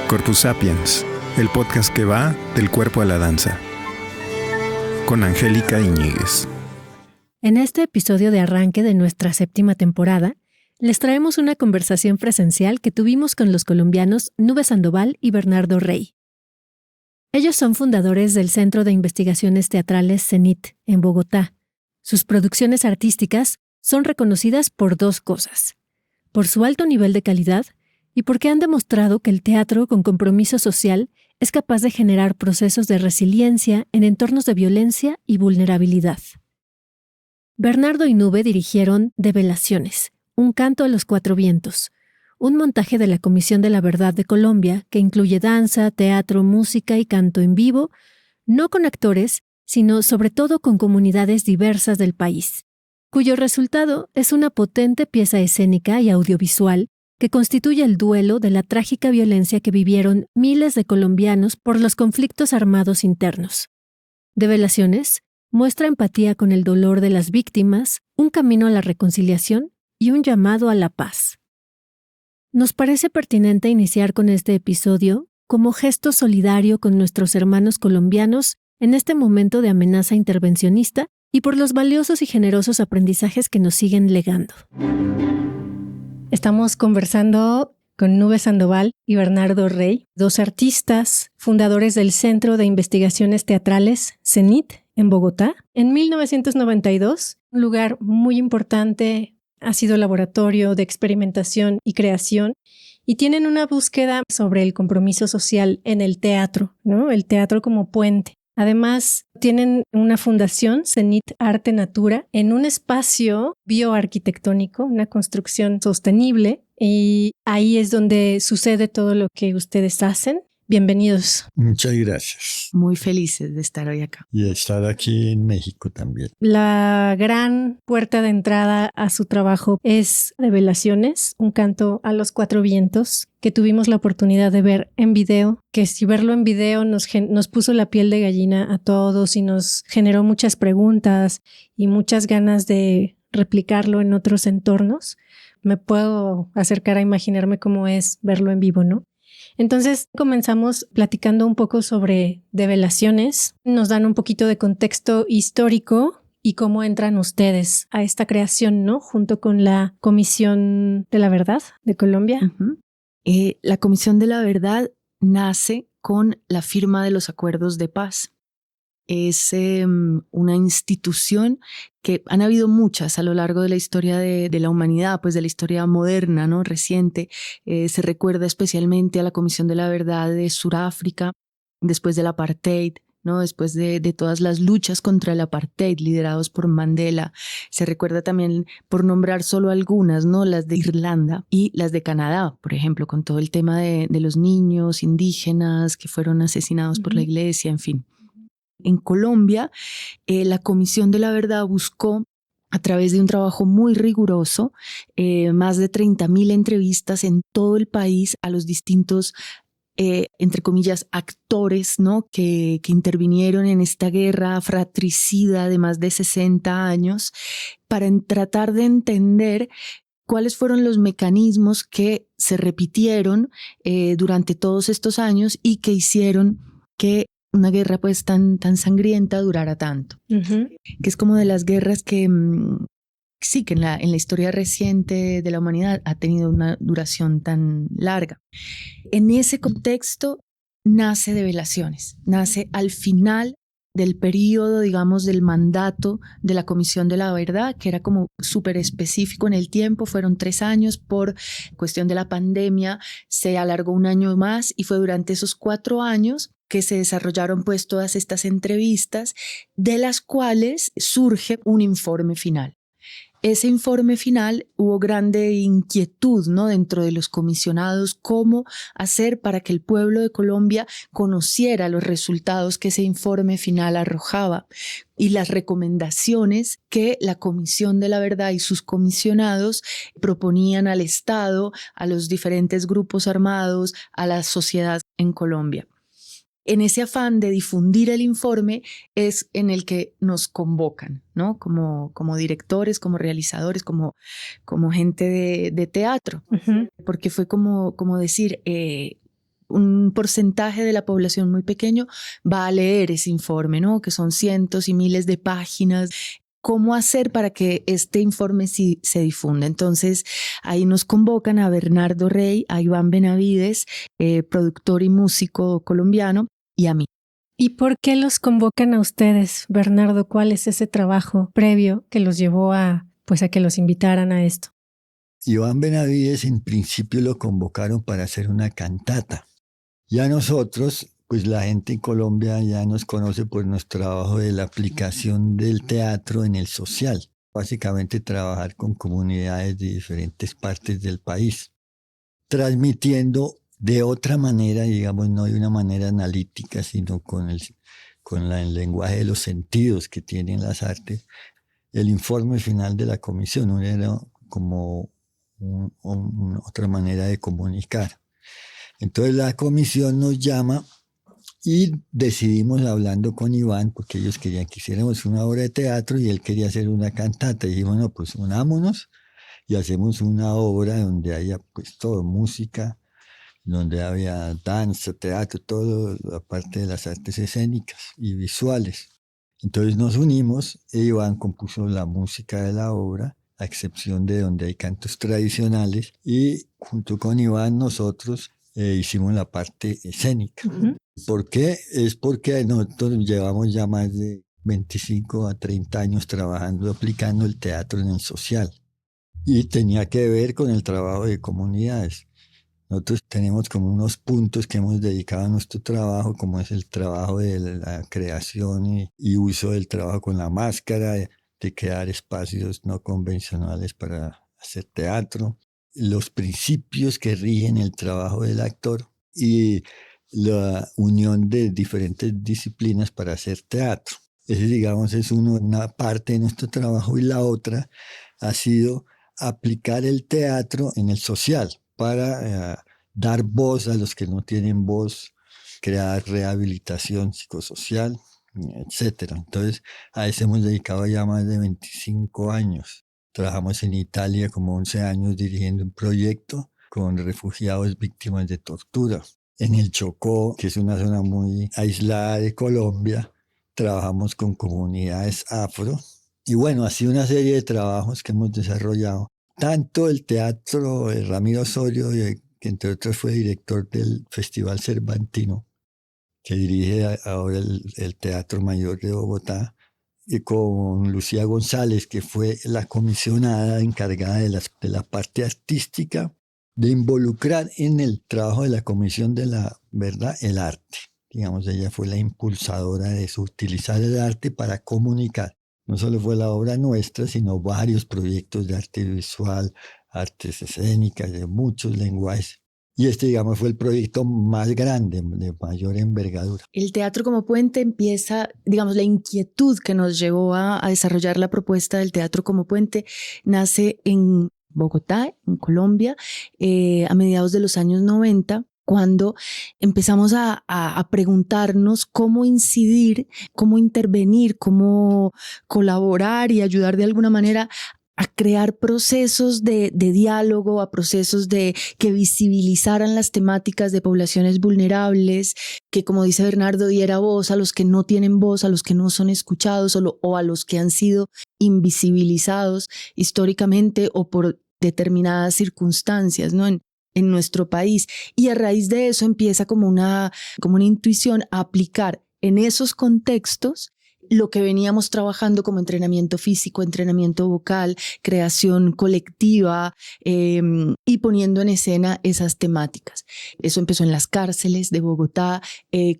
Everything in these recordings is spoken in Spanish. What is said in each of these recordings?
Corpus Sapiens, el podcast que va del cuerpo a la danza, con Angélica Iñiguez. En este episodio de arranque de nuestra 7ª temporada, les traemos una conversación presencial que tuvimos con los colombianos Nube Sandoval y Bernardo Rey. Ellos son fundadores del Centro de Investigaciones Teatrales CENIT, en Bogotá. Sus producciones artísticas son reconocidas por dos cosas: por su alto nivel de calidad y porque han demostrado que el teatro con compromiso social es capaz de generar procesos de resiliencia en entornos de violencia y vulnerabilidad. Bernardo y Nube dirigieron Develaciones, un canto a los cuatro vientos, un montaje de la Comisión de la Verdad de Colombia que incluye danza, teatro, música y canto en vivo, no con actores, sino sobre todo con comunidades diversas del país, cuyo resultado es una potente pieza escénica y audiovisual que constituye el duelo de la trágica violencia que vivieron miles de colombianos por los conflictos armados internos. Develaciones muestra empatía con el dolor de las víctimas, un camino a la reconciliación y un llamado a la paz. Nos parece pertinente iniciar con este episodio como gesto solidario con nuestros hermanos colombianos en este momento de amenaza intervencionista y por los valiosos y generosos aprendizajes que nos siguen legando. Estamos conversando con Nube Sandoval y Bernardo Rey, dos artistas, fundadores del Centro de Investigaciones Teatrales CENIT en Bogotá. En 1992, un lugar muy importante, ha sido laboratorio de experimentación y creación, y tienen una búsqueda sobre el compromiso social en el teatro, ¿no? El teatro como puente. Además, tienen una fundación, CENIT Arte Natura, en un espacio bioarquitectónico, una construcción sostenible, y ahí es donde sucede todo lo que ustedes hacen. Bienvenidos. Muchas gracias. Muy felices de estar hoy acá. Y de estar aquí en México también. La gran puerta de entrada a su trabajo es Develaciones, un canto a los cuatro vientos, que tuvimos la oportunidad de ver en video, que si verlo en video nos puso la piel de gallina a todos y nos generó muchas preguntas y muchas ganas de replicarlo en otros entornos. Me puedo acercar a imaginarme cómo es verlo en vivo, ¿no? Entonces comenzamos platicando un poco sobre Develaciones, nos dan un poquito de contexto histórico y cómo entran ustedes a esta creación, ¿no? Junto con la Comisión de la Verdad de Colombia. Uh-huh. La Comisión de la Verdad nace con la firma de los acuerdos de paz. Es una institución que han habido muchas a lo largo de la historia de la humanidad, pues de la historia moderna, ¿no? Reciente. Se recuerda especialmente a la Comisión de la Verdad de Sudáfrica, después del apartheid, ¿no? Después de todas las luchas contra el apartheid liderados por Mandela. Se recuerda también, por nombrar solo algunas, ¿no? Las de Irlanda y las de Canadá, por ejemplo, con todo el tema de los niños indígenas que fueron asesinados por la iglesia, en fin. En Colombia, la Comisión de la Verdad buscó, a través de un trabajo muy riguroso, más de 30.000 entrevistas en todo el país a los distintos, entre comillas, actores, ¿no? que intervinieron en esta guerra fratricida de más de 60 años, para tratar de entender cuáles fueron los mecanismos que se repitieron durante todos estos años y que hicieron que una guerra pues tan sangrienta durara tanto. Uh-huh. Que es como de las guerras que sí, que en la historia reciente de la humanidad ha tenido una duración tan larga. En ese contexto nace Develaciones, nace al final del periodo, digamos, del mandato de la Comisión de la Verdad, que era como súper específico en el tiempo. Fueron 3 años, por cuestión de la pandemia se alargó 1 año más, y fue durante esos 4 años que se desarrollaron pues todas estas entrevistas, de las cuales surge un informe final. Ese informe final hubo grande inquietud, ¿no? Dentro de los comisionados, cómo hacer para que el pueblo de Colombia conociera los resultados que ese informe final arrojaba y las recomendaciones que la Comisión de la Verdad y sus comisionados proponían al Estado, a los diferentes grupos armados, a la sociedad en Colombia. En ese afán de difundir el informe es en el que nos convocan, ¿no? Como directores, como realizadores, como gente de teatro. Uh-huh. Porque fue como decir, un porcentaje de la población muy pequeño va a leer ese informe, ¿no? Que son cientos y miles de páginas. ¿Cómo hacer para que este informe sí se difunda? Entonces, ahí nos convocan a Bernardo Rey, a Iván Benavides, productor y músico colombiano, y a mí. ¿Y por qué los convocan a ustedes, Bernardo? ¿Cuál es ese trabajo previo que los llevó a que los invitaran a esto? Iván Benavides en principio lo convocaron para hacer una cantata. Ya nosotros, pues la gente en Colombia ya nos conoce por nuestro trabajo de la aplicación del teatro en el social. Básicamente trabajar con comunidades de diferentes partes del país, transmitiendo de otra manera, digamos, no de una manera analítica, sino con el lenguaje de los sentidos que tienen las artes. El informe final de la comisión era como otra manera de comunicar. Entonces la comisión nos llama y decidimos, hablando con Iván, porque ellos querían que hiciéramos una obra de teatro y él quería hacer una cantata. Y dijimos, no, pues unámonos y hacemos una obra donde haya pues todo, música, donde había danza, teatro, todo, aparte de las artes escénicas y visuales. Entonces nos unimos e Iván compuso la música de la obra, a excepción de donde hay cantos tradicionales, y junto con Iván nosotros hicimos la parte escénica. Uh-huh. ¿Por qué? Es porque nosotros llevamos ya más de 25 a 30 años trabajando, aplicando el teatro en el social. Y tenía que ver con el trabajo de comunidades. Nosotros tenemos como unos puntos que hemos dedicado a nuestro trabajo, como es el trabajo de la creación y uso del trabajo con la máscara, de crear espacios no convencionales para hacer teatro, los principios que rigen el trabajo del actor y la unión de diferentes disciplinas para hacer teatro. Ese, digamos, es una parte de nuestro trabajo, y la otra ha sido aplicar el teatro en el social para dar voz a los que no tienen voz, crear rehabilitación psicosocial, etc. Entonces, a eso hemos dedicado ya más de 25 años. Trabajamos en Italia como 11 años dirigiendo un proyecto con refugiados víctimas de tortura. En el Chocó, que es una zona muy aislada de Colombia, trabajamos con comunidades afro. Y bueno, así una serie de trabajos que hemos desarrollado. Tanto el teatro Ramiro Osorio, que entre otros fue director del Festival Cervantino, que dirige ahora el Teatro Mayor de Bogotá, y con Lucía González, que fue la comisionada encargada de la parte artística, de involucrar en el trabajo de la Comisión de la Verdad el arte. Digamos, ella fue la impulsadora de utilizar el arte para comunicar. No solo fue la obra nuestra, sino varios proyectos de arte visual, artes escénicas, de muchos lenguajes. Y este, digamos, fue el proyecto más grande, de mayor envergadura. El teatro como puente empieza, digamos, la inquietud que nos llevó a desarrollar la propuesta del teatro como puente nace en Bogotá, en Colombia, a mediados de los años 90, cuando empezamos a preguntarnos cómo incidir, cómo intervenir, cómo colaborar y ayudar de alguna manera a crear procesos de diálogo, a procesos que visibilizaran las temáticas de poblaciones vulnerables, que, como dice Bernardo, diera voz a los que no tienen voz, a los que no son escuchados o a los que han sido invisibilizados históricamente o por determinadas circunstancias, ¿no? En nuestro país. Y a raíz de eso empieza como una intuición a aplicar en esos contextos lo que veníamos trabajando como entrenamiento físico, entrenamiento vocal, creación colectiva y poniendo en escena esas temáticas. Eso empezó en las cárceles de Bogotá,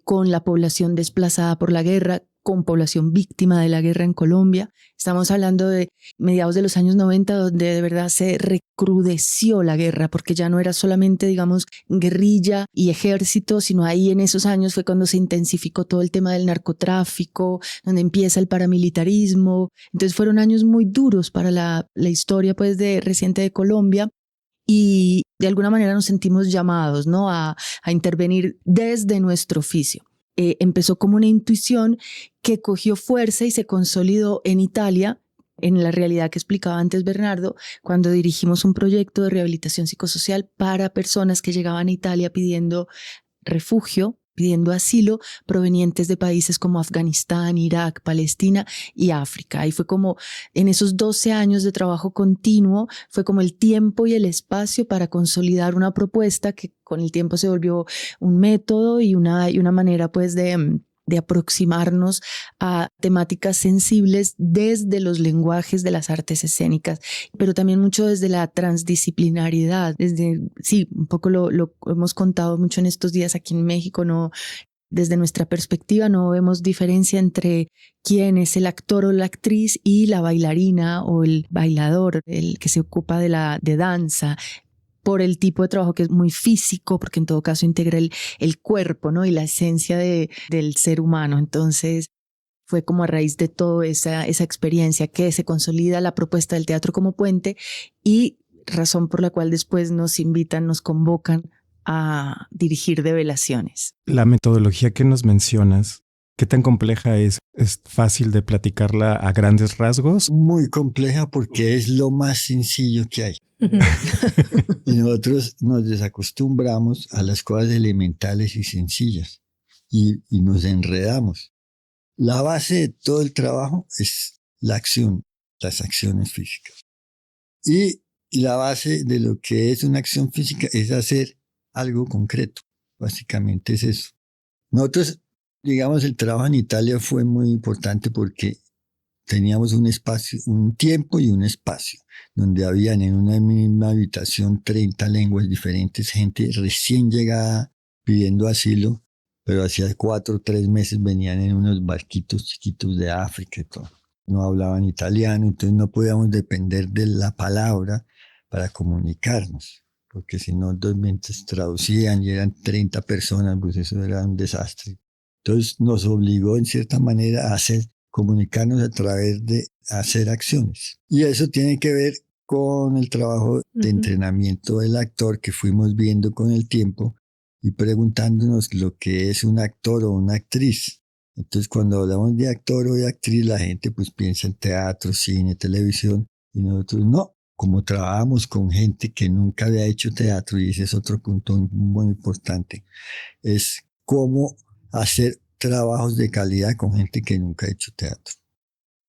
con la población desplazada por la guerra, con población víctima de la guerra en Colombia. Estamos hablando de mediados de los años 90, donde de verdad se recrudeció la guerra, porque ya no era solamente, digamos, guerrilla y ejército, sino ahí en esos años fue cuando se intensificó todo el tema del narcotráfico, donde empieza el paramilitarismo. Entonces fueron años muy duros para la historia pues reciente de Colombia. Y de alguna manera nos sentimos llamados, ¿no? a intervenir desde nuestro oficio. Empezó como una intuición que cogió fuerza y se consolidó en Italia, en la realidad que explicaba antes Bernardo, cuando dirigimos un proyecto de rehabilitación psicosocial para personas que llegaban a Italia pidiendo refugio, pidiendo asilo, provenientes de países como Afganistán, Irak, Palestina y África. Y fue como en esos 12 años de trabajo continuo, fue como el tiempo y el espacio para consolidar una propuesta que con el tiempo se volvió un método y una manera pues de aproximarnos a temáticas sensibles desde los lenguajes de las artes escénicas, pero también mucho desde la transdisciplinariedad, sí, un poco lo hemos contado mucho en estos días aquí en México, ¿no? Desde nuestra perspectiva no vemos diferencia entre quién es el actor o la actriz y la bailarina o el bailador, el que se ocupa de danza, por el tipo de trabajo que es muy físico, porque en todo caso integra el cuerpo, ¿no? Y la esencia del ser humano. Entonces fue como a raíz de toda esa experiencia que se consolida la propuesta del teatro como puente y razón por la cual después nos invitan, nos convocan a dirigir develaciones. La metodología que nos mencionas, ¿qué tan compleja es? ¿Es fácil de platicarla a grandes rasgos? Muy compleja porque es lo más sencillo que hay. Y nosotros nos desacostumbramos a las cosas elementales y sencillas y nos enredamos. La base de todo el trabajo es la acción, las acciones físicas. Y la base de lo que es una acción física es hacer algo concreto. Básicamente es eso. Nosotros, digamos, el trabajo en Italia fue muy importante porque teníamos un espacio, un tiempo y un espacio, donde habían en una misma habitación 30 lenguas diferentes, gente recién llegada pidiendo asilo, pero hacía 4 o 3 meses venían en unos barquitos chiquitos de África y todo. No hablaban italiano, entonces no podíamos depender de la palabra para comunicarnos, porque si no, 2 meses traducían y eran 30 personas, pues eso era un desastre. Entonces nos obligó en cierta manera a comunicarnos a través de hacer acciones. Y eso tiene que ver con el trabajo de entrenamiento del actor que fuimos viendo con el tiempo y preguntándonos lo que es un actor o una actriz. Entonces, cuando hablamos de actor o de actriz, la gente pues piensa en teatro, cine, televisión, y nosotros no. Como trabajamos con gente que nunca había hecho teatro, y ese es otro punto muy importante, es cómo hacer trabajos de calidad con gente que nunca ha hecho teatro.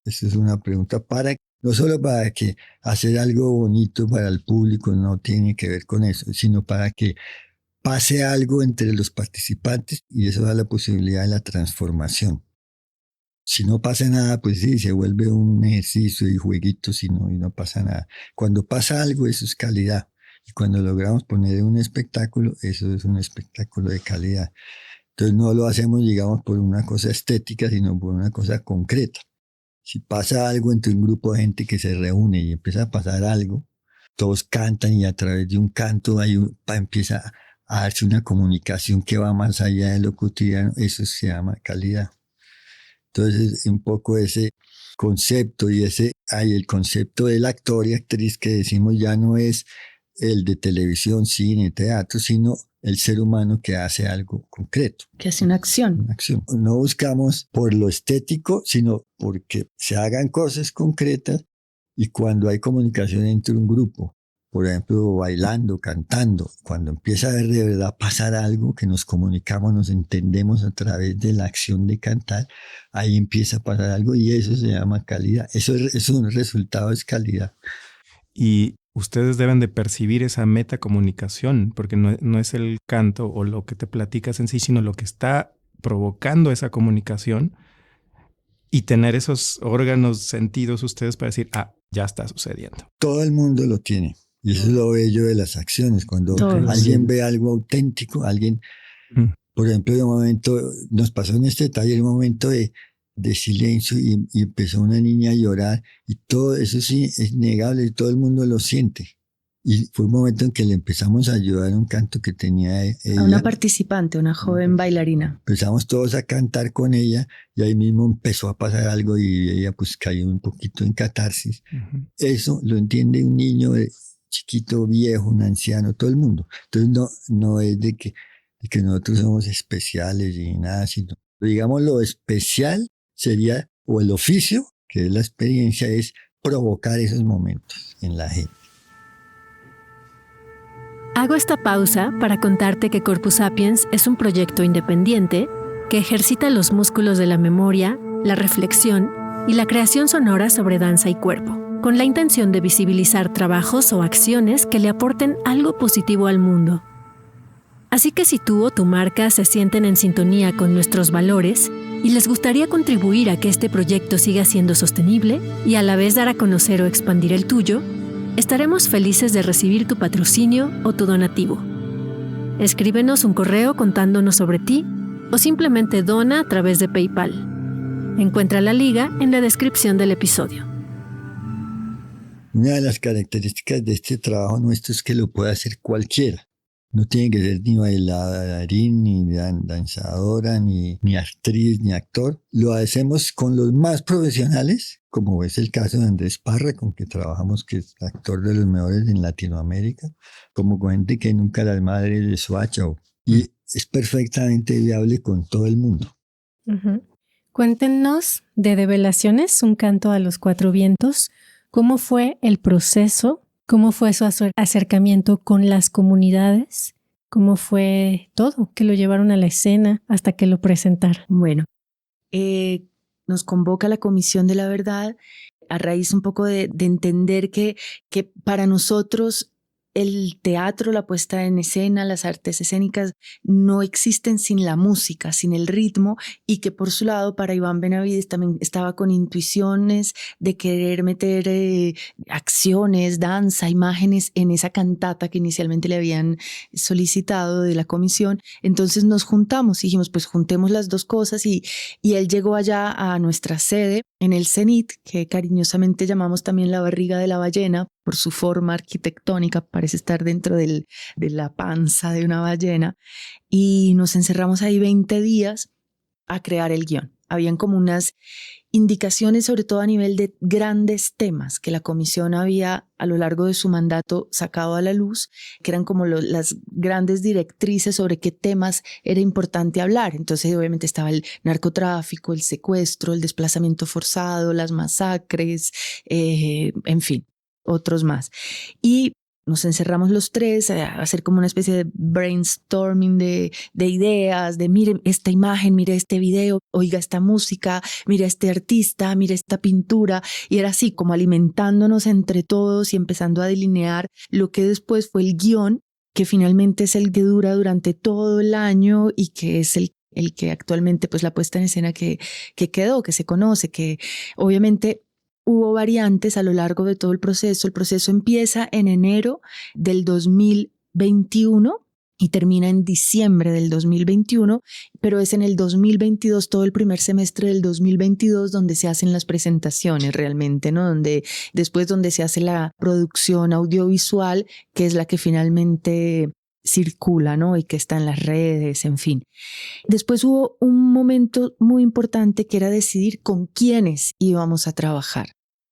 Esa es una pregunta no solo para que hacer algo bonito para el público no tiene que ver con eso, sino para que pase algo entre los participantes y eso da la posibilidad de la transformación. Si no pasa nada, pues sí, se vuelve un ejercicio y jueguitos y no pasa nada. Cuando pasa algo, eso es calidad. Y cuando logramos poner un espectáculo, eso es un espectáculo de calidad. Entonces no lo hacemos, digamos, por una cosa estética, sino por una cosa concreta. Si pasa algo entre un grupo de gente que se reúne y empieza a pasar algo, todos cantan y a través de un canto empieza a darse una comunicación que va más allá de lo cotidiano, eso se llama calidad. Entonces, un poco ese concepto y el concepto del actor y actriz que decimos ya no es el de televisión, cine, teatro, sino el ser humano que hace algo concreto. Que hace una acción. Una acción. No buscamos por lo estético, sino porque se hagan cosas concretas y cuando hay comunicación entre un grupo, por ejemplo, bailando, cantando, cuando empieza a ver de verdad pasar algo, que nos comunicamos, nos entendemos a través de la acción de cantar, ahí empieza a pasar algo y eso se llama calidad. Eso es un resultado, es calidad. Y ustedes deben de percibir esa metacomunicación, porque no es el canto o lo que te platicas en sí, sino lo que está provocando esa comunicación y tener esos órganos sentidos ustedes para decir, ya está sucediendo. Todo el mundo lo tiene. Y eso es lo bello de las acciones. Cuando alguien ve algo auténtico, por ejemplo, de un momento, nos pasó en este taller un momento de silencio y empezó una niña a llorar y todo eso sí es innegable y todo el mundo lo siente. Y fue un momento en que le empezamos a ayudar a un canto que tenía ella. A una participante, una joven bailarina. Empezamos todos a cantar con ella y ahí mismo empezó a pasar algo y ella pues cayó un poquito en catarsis. Eso lo entiende un niño chiquito, viejo, un anciano, todo el mundo. Entonces no es de que nosotros somos especiales y nada, sino digamos lo especial sería, o el oficio, que es la experiencia, es provocar esos momentos en la gente. Hago esta pausa para contarte que Corpus Sapiens es un proyecto independiente que ejercita los músculos de la memoria, la reflexión y la creación sonora sobre danza y cuerpo, con la intención de visibilizar trabajos o acciones que le aporten algo positivo al mundo. Así que si tú o tu marca se sienten en sintonía con nuestros valores y les gustaría contribuir a que este proyecto siga siendo sostenible y a la vez dar a conocer o expandir el tuyo, estaremos felices de recibir tu patrocinio o tu donativo. Escríbenos un correo contándonos sobre ti o simplemente dona a través de PayPal. Encuentra la liga en la descripción del episodio. Una de las características de este trabajo nuestro es que lo puede hacer cualquiera. No tiene que ser ni bailarín, ni danzadora, ni actriz, ni actor. Lo hacemos con los más profesionales, como es el caso de Andrés Parra, con que trabajamos, que es actor de los mejores en Latinoamérica, como con gente que nunca las madres de Soacha. Y es perfectamente viable con todo el mundo. Uh-huh. Cuéntenos de Develaciones, un canto a los cuatro vientos. ¿Cómo fue el proceso? ¿Cómo fue su acercamiento con las comunidades? ¿Cómo fue todo que lo llevaron a la escena hasta que lo presentaron? Bueno, nos convoca la Comisión de la Verdad a raíz un poco de entender que para nosotros el teatro, la puesta en escena, las artes escénicas no existen sin la música, sin el ritmo, y que por su lado para Iván Benavides también estaba con intuiciones de querer meter acciones, danza, imágenes en esa cantata que inicialmente le habían solicitado de la comisión. Entonces nos juntamos y dijimos, pues juntemos las dos cosas, y él llegó allá a nuestra sede en el Cenit, que cariñosamente llamamos también la barriga de la ballena, por su forma arquitectónica, parece estar dentro de la panza de una ballena, y nos encerramos ahí 20 días a crear el guión. Habían como unas indicaciones, sobre todo a nivel de grandes temas que la comisión había a lo largo de su mandato sacado a la luz, que eran como las grandes directrices sobre qué temas era importante hablar. Entonces obviamente estaba el narcotráfico, el secuestro, el desplazamiento forzado, las masacres, en fin, otros más. Y nos encerramos los tres a hacer como una especie de brainstorming de ideas, de mire esta imagen, mire este video, oiga esta música, mire este artista, mire esta pintura. Y era así como alimentándonos entre todos y empezando a delinear lo que después fue el guión, que finalmente es el que dura durante todo el año y que es el que actualmente pues la puesta en escena que quedó, que se conoce, que obviamente hubo variantes a lo largo de todo el proceso. El proceso empieza en enero del 2021 y termina en diciembre del 2021, pero es en el 2022, todo el primer semestre del 2022, donde se hacen las presentaciones realmente, ¿no? Donde se hace la producción audiovisual, que es la que finalmente circula, ¿no? Y que está en las redes, en fin. Después hubo un momento muy importante que era decidir con quiénes íbamos a trabajar.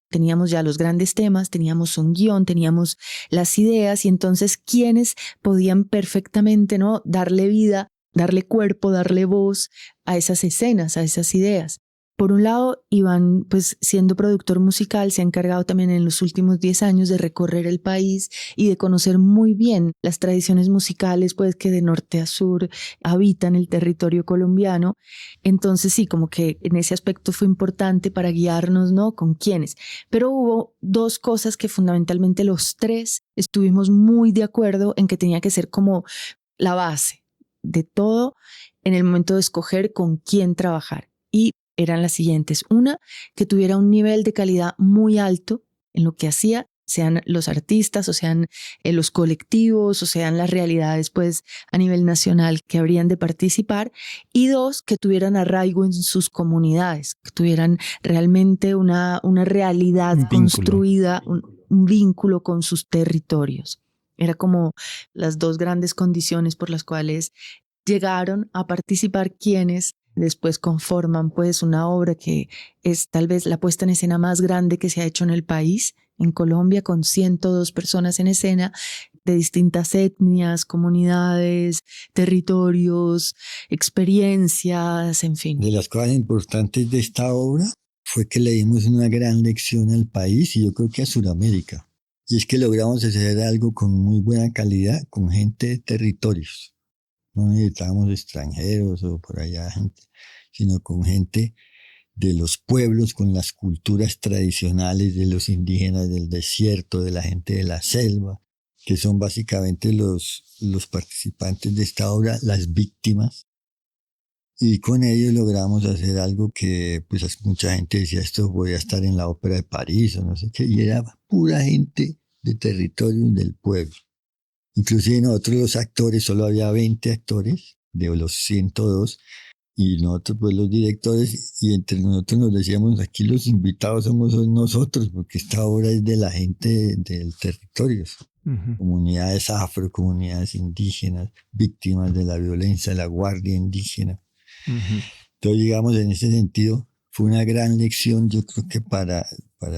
Teníamos ya los grandes temas, teníamos un guión, teníamos las ideas, y entonces quiénes podían perfectamente, ¿no?, darle vida, darle cuerpo, darle voz a esas escenas, a esas ideas. Por un lado, Iván, pues siendo productor musical, se ha encargado también en los últimos 10 años de recorrer el país y de conocer muy bien las tradiciones musicales, pues que de norte a sur habitan el territorio colombiano. Entonces sí, como que en ese aspecto fue importante para guiarnos, ¿no?, con quiénes. Pero hubo dos cosas que fundamentalmente los tres estuvimos muy de acuerdo en que tenía que ser como la base de todo en el momento de escoger con quién trabajar. Y eran las siguientes. Una, que tuviera un nivel de calidad muy alto en lo que hacía, sean los artistas o sean los colectivos o sean las realidades pues a nivel nacional que habrían de participar. Y dos, que tuvieran arraigo en sus comunidades, que tuvieran realmente una realidad construida, un vínculo con sus territorios. Era como las dos grandes condiciones por las cuales llegaron a participar quienes después conforman pues una obra que es tal vez la puesta en escena más grande que se ha hecho en el país, en Colombia, con 102 personas en escena de distintas etnias, comunidades, territorios, experiencias, en fin. De las cosas importantes de esta obra fue que le dimos una gran lección al país y yo creo que a Sudamérica. Y es que logramos hacer algo con muy buena calidad, con gente de territorios. No necesitábamos extranjeros o por allá gente, sino con gente de los pueblos, con las culturas tradicionales de los indígenas del desierto, de la gente de la selva, que son básicamente los participantes de esta obra, las víctimas. Y con ellos logramos hacer algo que pues mucha gente decía, esto voy a estar en la Ópera de París o no sé qué, y era pura gente de territorios del pueblo. Inclusive nosotros los actores, solo había 20 actores de los 102, y nosotros pues los directores, y entre nosotros nos decíamos, aquí los invitados somos nosotros, porque esta obra es de la gente del territorio. Uh-huh. Comunidades afro, comunidades indígenas, víctimas de la violencia de la Guardia Indígena. Uh-huh. Entonces, digamos, en ese sentido, fue una gran lección, yo creo que para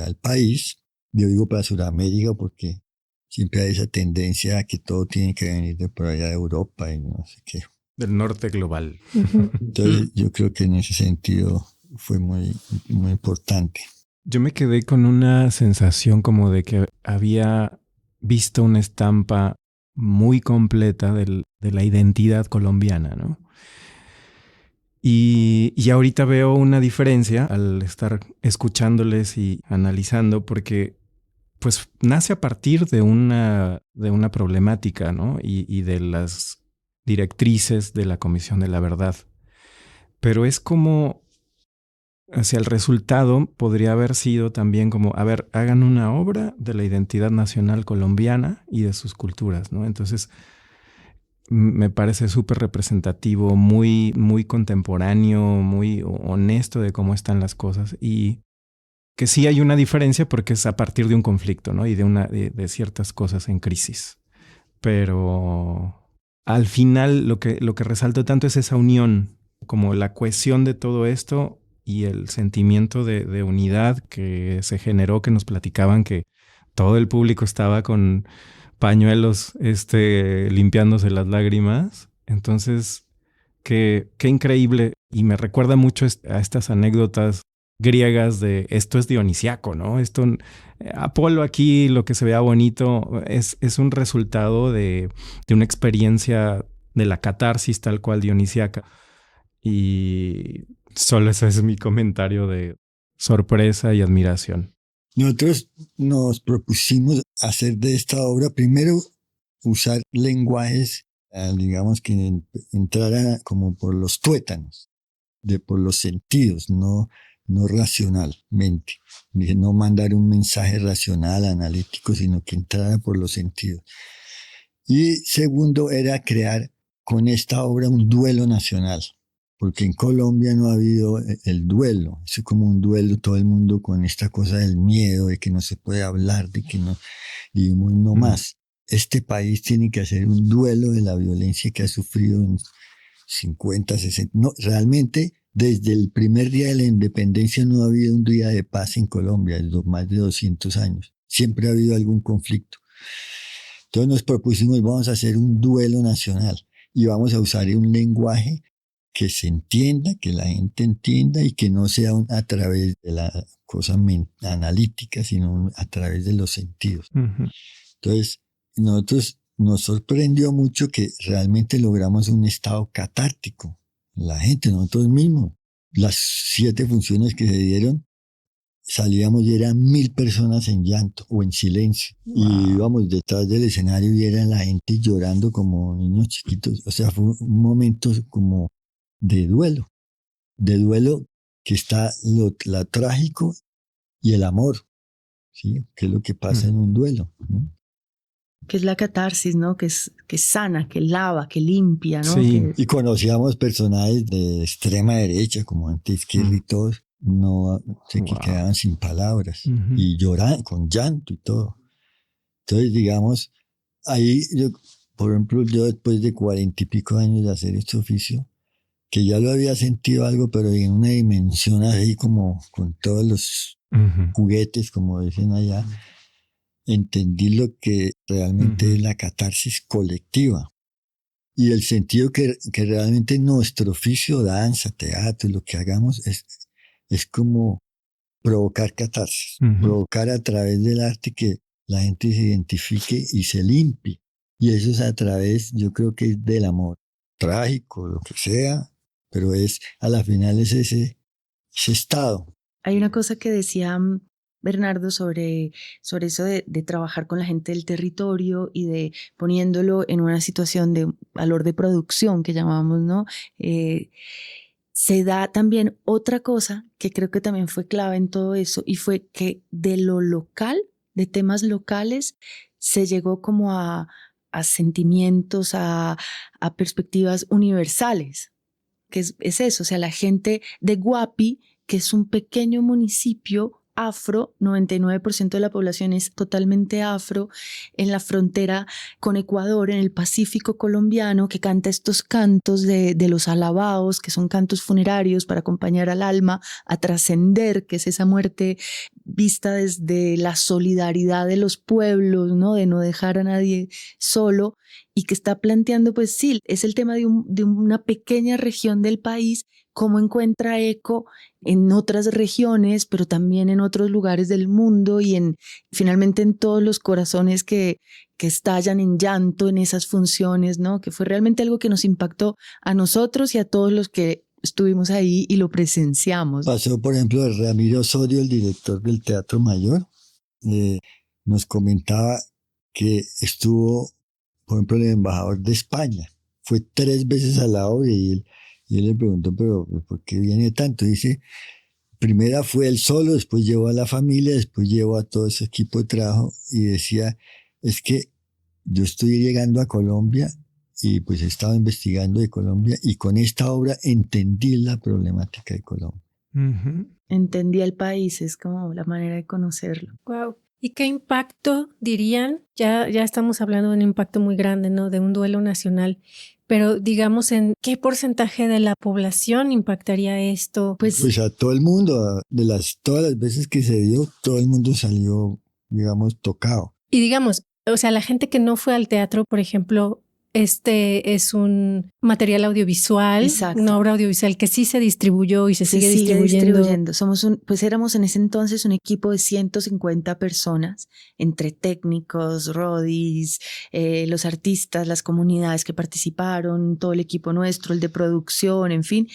el país, yo digo para Sudamérica, porque siempre hay esa tendencia a que todo tiene que venir de por allá de Europa y no sé qué. Del norte global. Entonces, yo creo que en ese sentido fue muy, muy importante. Yo me quedé con una sensación como de que había visto una estampa muy completa de la identidad colombiana, ¿no? Y ahorita veo una diferencia al estar escuchándoles y analizando, porque pues nace a partir de una problemática, ¿no? Y de las directrices de la Comisión de la Verdad. Pero es como, hacia el resultado podría haber sido también como, a ver, hagan una obra de la identidad nacional colombiana y de sus culturas, ¿no? Entonces, me parece súper representativo, muy, muy contemporáneo, muy honesto de cómo están las cosas, y que sí hay una diferencia porque es a partir de un conflicto, ¿no? Y de ciertas cosas en crisis. Pero al final lo que resalto tanto es esa unión, como la cohesión de todo esto y el sentimiento de unidad que se generó, que nos platicaban que todo el público estaba con pañuelos limpiándose las lágrimas. Entonces, qué increíble. Y me recuerda mucho a estas anécdotas griegas de esto es dionisiaco, ¿no? Esto, Apolo aquí, lo que se vea bonito, es un resultado de una experiencia de la catarsis tal cual dionisiaca. Y solo ese es mi comentario de sorpresa y admiración. Nosotros nos propusimos hacer de esta obra, primero, usar lenguajes, digamos, que entraran como por los tuétanos, por los sentidos, no racionalmente. No mandar un mensaje racional, analítico, sino que entrara por los sentidos. Y segundo, era crear con esta obra un duelo nacional. Porque en Colombia no ha habido el duelo. Es como un duelo, todo el mundo con esta cosa del miedo, de que no se puede hablar, de que no, digamos, no más. Este país tiene que hacer un duelo de la violencia que ha sufrido en 50, 60. No, realmente, desde el primer día de la independencia no ha habido un día de paz en Colombia, desde más de 200 años. Siempre ha habido algún conflicto. Entonces nos propusimos, vamos a hacer un duelo nacional y vamos a usar un lenguaje que se entienda, que la gente entienda y que no sea a través de la cosa analítica, sino a través de los sentidos. Uh-huh. Entonces, nosotros nos sorprendió mucho que realmente logramos un estado catártico. La gente, nosotros mismos, las 7 funciones que se dieron, salíamos y eran 1000 personas en llanto o en silencio. Wow. Y íbamos detrás del escenario y era la gente llorando como niños chiquitos. O sea, fue un momento como de duelo que está lo trágico y el amor, ¿sí? Que es lo que pasa en un duelo, ¿no? Que es la catarsis, ¿no? Que sana, que lava, que limpia, ¿no? Sí, y conocíamos personajes de extrema derecha, como anti-izquierda y todos, no sé, que quedaban sin palabras, y lloraban con llanto y todo. Entonces, digamos, ahí, por ejemplo, yo después de 40 y pico años de hacer este oficio, que ya lo había sentido algo, pero en una dimensión así como con todos los juguetes, como dicen allá, entendí lo que realmente es la catarsis colectiva y el sentido que realmente nuestro oficio, danza, teatro, lo que hagamos es como provocar catarsis, provocar a través del arte que la gente se identifique y se limpie. Y eso es a través, yo creo que es del amor, trágico, lo que sea, pero a la final es ese estado. Hay una cosa que decía Bernardo sobre eso de trabajar con la gente del territorio y de poniéndolo en una situación de valor de producción que llamamos, ¿no? Se da también otra cosa que creo que también fue clave en todo eso, y fue que de lo local, de temas locales, se llegó como a sentimientos, a perspectivas universales, que es eso, o sea, la gente de Guapi, que es un pequeño municipio afro, 99% de la población es totalmente afro, en la frontera con Ecuador, en el Pacífico colombiano, que canta estos cantos de los alabaos, que son cantos funerarios para acompañar al alma a trascender, que es esa muerte vista desde la solidaridad de los pueblos, ¿no? De no dejar a nadie solo, y que está planteando, pues sí, es el tema de una pequeña región del país, cómo encuentra eco en otras regiones, pero también en otros lugares del mundo y finalmente en todos los corazones que estallan en llanto en esas funciones, ¿no? Que fue realmente algo que nos impactó a nosotros y a todos los que estuvimos ahí y lo presenciamos. Pasó, por ejemplo, Ramiro Osorio, el director del Teatro Mayor, nos comentaba que estuvo, por ejemplo, el embajador de España. Fue 3 veces a la obra y él le preguntó, pero ¿por qué viene tanto? Dice, primera fue él solo, después llevó a la familia, después llevó a todo ese equipo de trabajo y decía, es que yo estoy llegando a Colombia y pues he estado investigando de Colombia y con esta obra entendí la problemática de Colombia. Uh-huh. Entendí el país, es como la manera de conocerlo. Wow. ¿Y qué impacto dirían? Ya estamos hablando de un impacto muy grande, ¿no? De un duelo nacional. Pero digamos, ¿en qué porcentaje de la población impactaría esto? Pues a todo el mundo, todas las veces que se dio, todo el mundo salió, digamos, tocado. Y digamos, o sea, la gente que no fue al teatro, por ejemplo, este es un material audiovisual, exacto, una obra audiovisual que sí se distribuyó y se sigue distribuyendo. Pues éramos en ese entonces un equipo de 150 personas, entre técnicos, rodis, los artistas, las comunidades que participaron, todo el equipo nuestro, el de producción, en fin.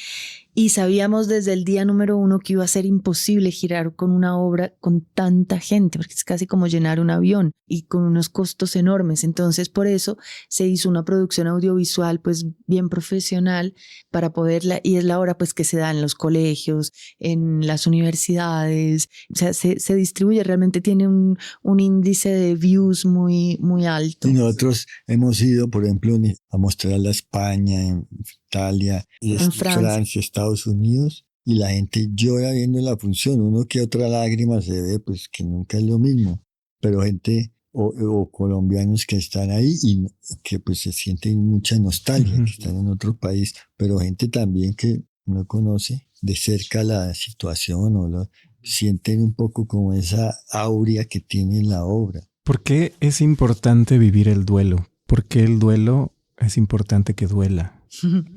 Y sabíamos desde el día número 1 que iba a ser imposible girar con una obra con tanta gente, porque es casi como llenar un avión y con unos costos enormes. Entonces, por eso se hizo una producción audiovisual pues bien profesional para poderla, y es la obra pues que se da en los colegios, en las universidades, o sea, se distribuye, realmente tiene un índice de views muy, muy alto. Y nosotros hemos ido, por ejemplo, a mostrarla a España, en Italia, en Francia, Estados Unidos, y la gente llora viendo la función. Uno que otra lágrima se ve, pues que nunca es lo mismo, pero gente o colombianos que están ahí y que pues se sienten mucha nostalgia, que están en otro país, pero gente también que no conoce de cerca la situación o sienten un poco como esa aurea que tiene la obra. ¿Por qué es importante vivir el duelo? ¿Por qué el duelo es importante que duela?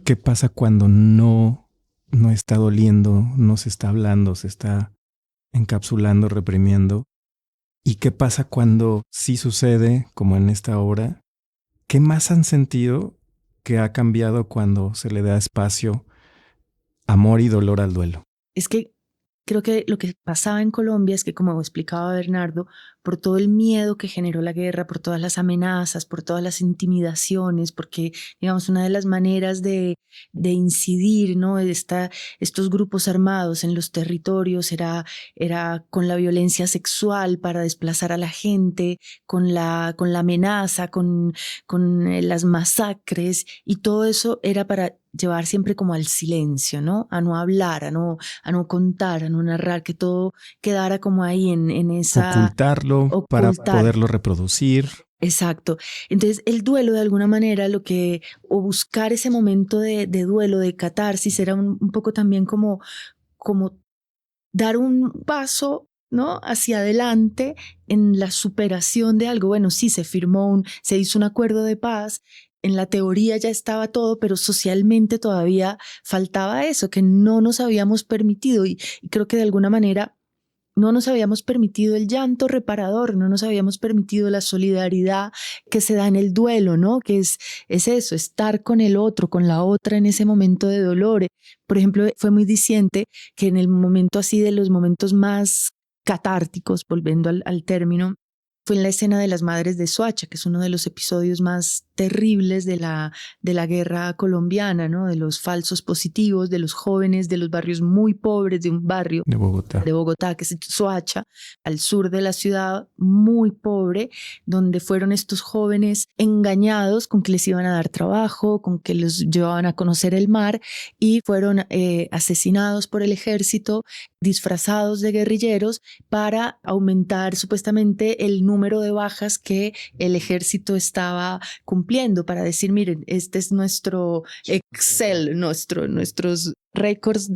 ¿Qué pasa cuando no está doliendo, no se está hablando, se está encapsulando, reprimiendo? ¿Y qué pasa cuando sí sucede, como en esta obra? ¿Qué más han sentido que ha cambiado cuando se le da espacio, amor y dolor al duelo? Es que creo que lo que pasaba en Colombia es que, como explicaba Bernardo, por todo el miedo que generó la guerra, por todas las amenazas, por todas las intimidaciones, porque, digamos, una de las maneras de incidir, ¿no? Estos grupos armados en los territorios era con la violencia sexual para desplazar a la gente, con la amenaza, con las masacres, y todo eso era para llevar siempre como al silencio, ¿no? A no hablar, a no contar, a no narrar, que todo quedara como ahí en esa... Ocultarlo para poderlo reproducir. Exacto. Entonces el duelo de alguna manera o buscar ese momento de duelo, de catarsis, era un poco también como dar un paso, ¿no? Hacia adelante en la superación de algo. Bueno, sí, se hizo un acuerdo de paz. En la teoría ya estaba todo, pero socialmente todavía faltaba eso, que no nos habíamos permitido. Y creo que de alguna manera no nos habíamos permitido el llanto reparador, no nos habíamos permitido la solidaridad que se da en el duelo, ¿no? Que es eso, estar con el otro, con la otra en ese momento de dolor. Por ejemplo, fue muy diciente que en el momento así de los momentos más catárticos, volviendo al término, fue en la escena de las madres de Soacha, que es uno de los episodios más terribles de la guerra colombiana, ¿no? De los falsos positivos, de los jóvenes, de los barrios muy pobres, de un barrio De Bogotá, que es Soacha, al sur de la ciudad, muy pobre, donde fueron estos jóvenes engañados con que les iban a dar trabajo, con que los llevaban a conocer el mar, y fueron asesinados por el ejército, disfrazados de guerrilleros, para aumentar supuestamente el número de bajas que el ejército estaba cumpliendo, para decir, miren, este es nuestro Excel, nuestros récords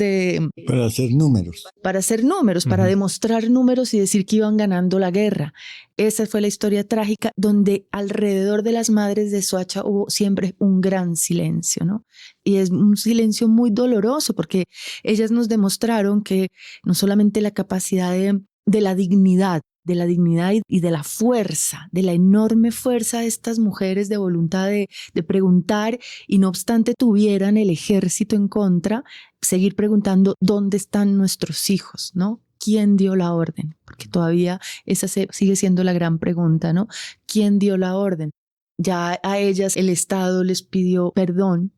Para hacer números. Para demostrar números y decir que iban ganando la guerra. Esa fue la historia trágica, donde alrededor de las madres de Soacha hubo siempre un gran silencio, ¿no? Y es un silencio muy doloroso, porque ellas nos demostraron que no solamente la capacidad de la dignidad y de la fuerza, de la enorme fuerza de estas mujeres de voluntad de preguntar, y no obstante tuvieran el ejército en contra, seguir preguntando dónde están nuestros hijos, ¿no? ¿Quién dio la orden? Porque todavía esa sigue siendo la gran pregunta, ¿no? ¿Quién dio la orden? Ya a ellas el Estado les pidió perdón,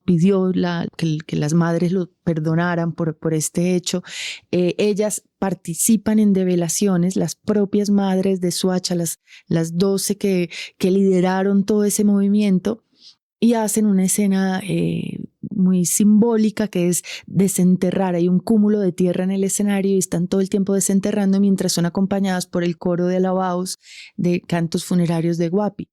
pidió que las madres lo perdonaran por este hecho. Ellas participan en develaciones, las propias madres de Soacha, las 12 que lideraron todo ese movimiento, y hacen una escena muy simbólica, que es desenterrar. Hay un cúmulo de tierra en el escenario y están todo el tiempo desenterrando, mientras son acompañadas por el coro de alabados de cantos funerarios de Guapi.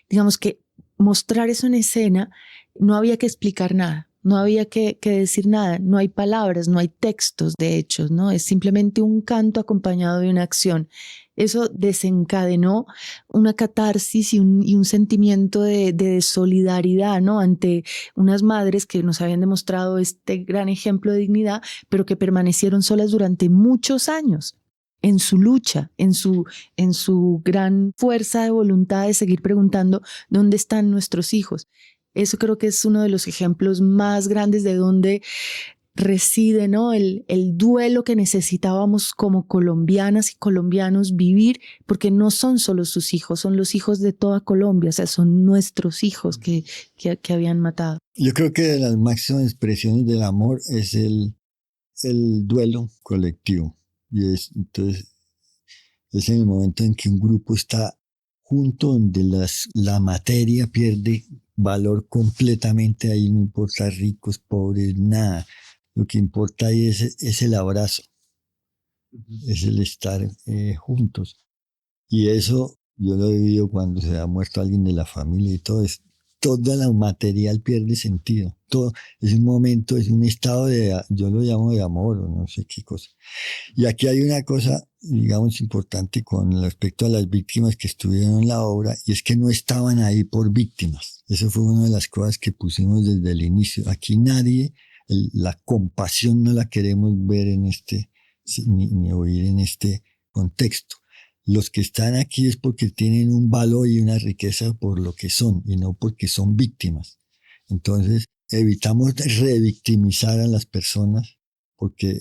Digamos que mostrar eso en escena, no había que explicar nada, no había que decir nada, no hay palabras, no hay textos de hechos, ¿no? Es simplemente un canto acompañado de una acción. Eso desencadenó una catarsis y un sentimiento de solidaridad, ¿no? Ante unas madres que nos habían demostrado este gran ejemplo de dignidad, pero que permanecieron solas durante muchos años en su lucha, en su gran fuerza de voluntad de seguir preguntando dónde están nuestros hijos. Eso creo que es uno de los ejemplos más grandes de dónde reside, ¿no? El duelo que necesitábamos como colombianas y colombianos vivir, porque no son solo sus hijos, son los hijos de toda Colombia, o sea, son nuestros hijos que habían matado. Yo creo que de las máximas expresiones del amor es el duelo colectivo. Entonces, es en el momento en que un grupo está junto, donde la materia pierde valor completamente. Ahí no importa ricos, pobres, nada. Lo que importa ahí es el abrazo, es el estar juntos. Y eso yo lo he vivido cuando se ha muerto alguien de la familia y todo. Todo lo material pierde sentido. Todo es un momento, es un estado yo lo llamo de amor o no sé qué cosa. Y aquí hay una cosa, digamos, importante con respecto a las víctimas que estuvieron en la obra, y es que no estaban ahí por víctimas. Eso fue una de las cosas que pusimos desde el inicio. Aquí nadie, la compasión no la queremos ver ni oír en este contexto. Los que están aquí es porque tienen un valor y una riqueza por lo que son, y no porque son víctimas. Entonces, evitamos revictimizar a las personas, porque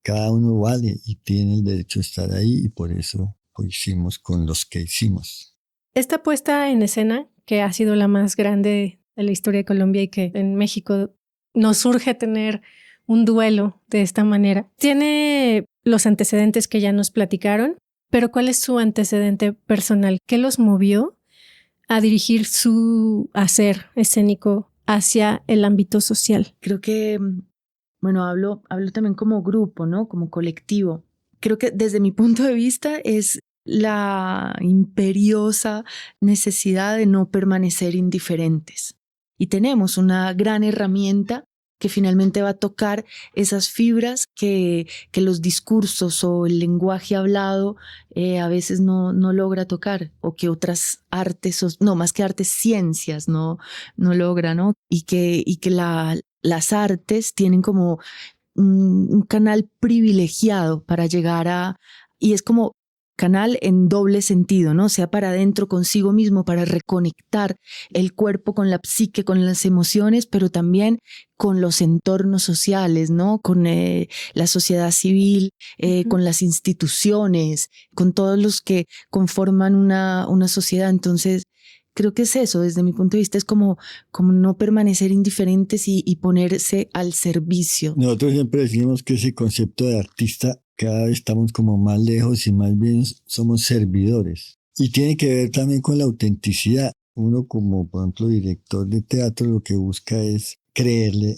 cada uno vale y tiene el derecho a estar ahí, y por eso lo hicimos con los que hicimos. Esta puesta en escena, que ha sido la más grande de la historia de Colombia y que en México nos surge tener un duelo de esta manera, tiene los antecedentes que ya nos platicaron, pero ¿cuál es su antecedente personal? ¿Qué los movió a dirigir su hacer escénico hacia el ámbito social? Creo que, bueno, hablo también como grupo, ¿no? Como colectivo. Creo que desde mi punto de vista es la imperiosa necesidad de no permanecer indiferentes. Y tenemos una gran herramienta que finalmente va a tocar esas fibras que los discursos o el lenguaje hablado a veces no logra tocar, o que otras artes, más que artes, ciencias no logra, ¿no? Y que las artes tienen como un canal privilegiado para llegar a... Y es como canal en doble sentido, ¿no? Sea para adentro consigo mismo, para reconectar el cuerpo con la psique, con las emociones, pero también con los entornos sociales, ¿no? Con la sociedad civil, con las instituciones, con todos los que conforman una sociedad. Entonces, creo que es eso, desde mi punto de vista, es como no permanecer indiferentes y ponerse al servicio. Nosotros siempre decimos que ese concepto de artista cada vez estamos como más lejos y más bien somos servidores. Y tiene que ver también con la autenticidad. Uno como, por ejemplo, director de teatro lo que busca es creerle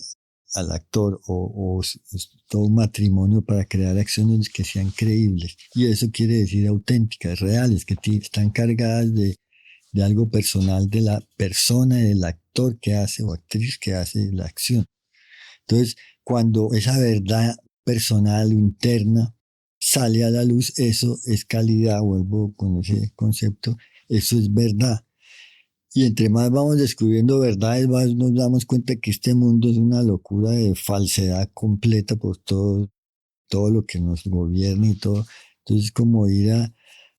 al actor o todo un matrimonio para crear acciones que sean creíbles. Y eso quiere decir auténticas, reales, que están cargadas de algo personal de la persona, del actor que hace o actriz que hace la acción. Entonces, cuando esa verdad personal o interna sale a la luz, eso es calidad, vuelvo con ese concepto, eso es verdad. Y entre más vamos descubriendo verdades, más nos damos cuenta que este mundo es una locura de falsedad completa por todo lo que nos gobierna y todo. Entonces, como ir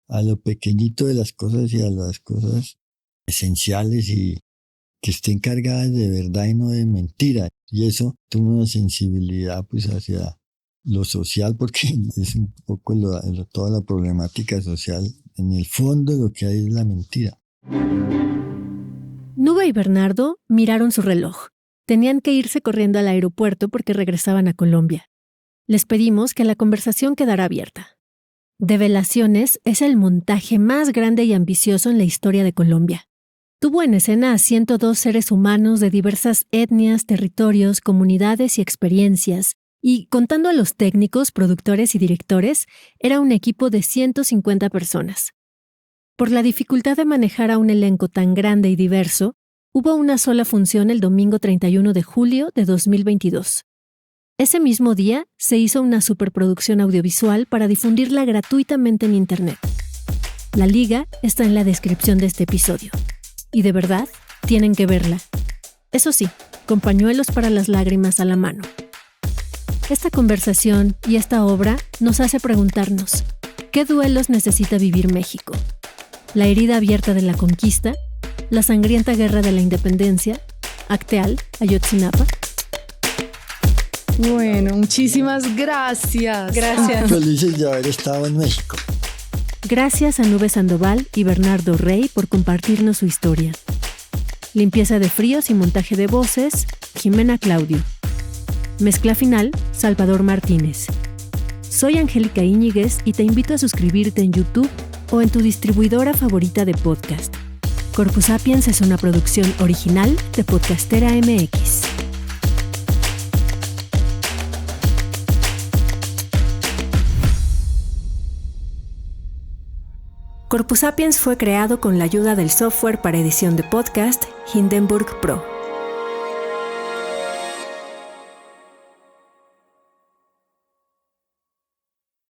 a lo pequeñito de las cosas y a las cosas esenciales y que estén cargadas de verdad y no de mentira. Y eso tiene una sensibilidad pues hacia lo social, porque es un poco toda la problemática social. En el fondo lo que hay es la mentira. Nube y Bernardo miraron su reloj. Tenían que irse corriendo al aeropuerto porque regresaban a Colombia. Les pedimos que la conversación quedara abierta. Develaciones es el montaje más grande y ambicioso en la historia de Colombia. Tuvo en escena a 102 seres humanos de diversas etnias, territorios, comunidades y experiencias, y contando a los técnicos, productores y directores, era un equipo de 150 personas. Por la dificultad de manejar a un elenco tan grande y diverso, hubo una sola función el domingo 31 de julio de 2022. Ese mismo día se hizo una superproducción audiovisual para difundirla gratuitamente en Internet. La liga está en la descripción de este episodio. Y de verdad, tienen que verla. Eso sí, con pañuelos para las lágrimas a la mano. Esta conversación y esta obra nos hace preguntarnos, ¿qué duelos necesita vivir México? ¿La herida abierta de la conquista? ¿La sangrienta guerra de la independencia? ¿Acteal, Ayotzinapa? Bueno, muchísimas gracias. Gracias. Felices de haber estado en México. Gracias a Nube Sandoval y Bernardo Rey por compartirnos su historia. Limpieza de fríos y montaje de voces, Jimena Claudio. Mezcla final, Salvador Martínez. Soy Angélica Íñiguez y te invito a suscribirte en YouTube o en tu distribuidora favorita de podcast. Corpus Sapiens es una producción original de Podcastera MX. Corpus Sapiens fue creado con la ayuda del software para edición de podcast Hindenburg Pro.